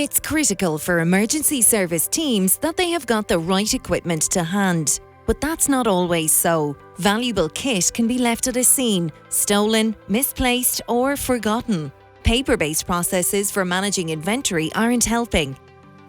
It's critical for emergency service teams that they have got the right equipment to hand. But that's not always so. Valuable kit can be left at a scene, stolen, misplaced, or forgotten. Paper-based processes for managing inventory aren't helping.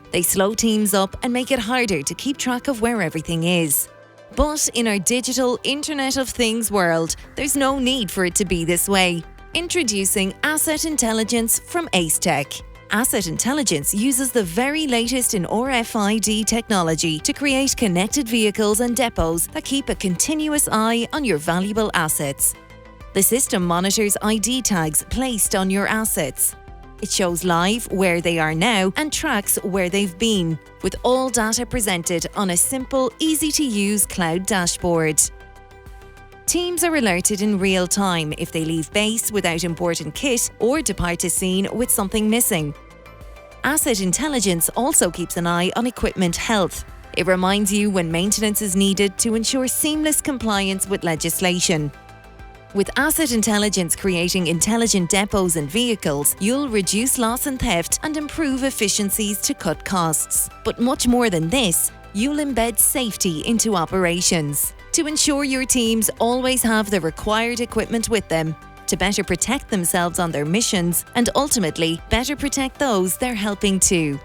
They slow teams up and make it harder to keep track of where everything is. But in our digital Internet of Things world, there's no need for it to be this way. Introducing Asset Intelligence from Acetech. Asset Intelligence uses the very latest in RFID technology to create connected vehicles and depots that keep a continuous eye on your valuable assets. The system monitors ID tags placed on your assets. It shows live where they are now and tracks where they've been, with all data presented on a simple, easy-to-use cloud dashboard. Teams are alerted in real time if they leave base without important kit or depart a scene with something missing. Asset Intelligence also keeps an eye on equipment health. It reminds you when maintenance is needed to ensure seamless compliance with legislation. With Asset Intelligence creating intelligent depots and vehicles, you'll reduce loss and theft and improve efficiencies to cut costs. But much more than this, you'll embed safety into operations to ensure your teams always have the required equipment with them to better protect themselves on their missions and ultimately better protect those they're helping too.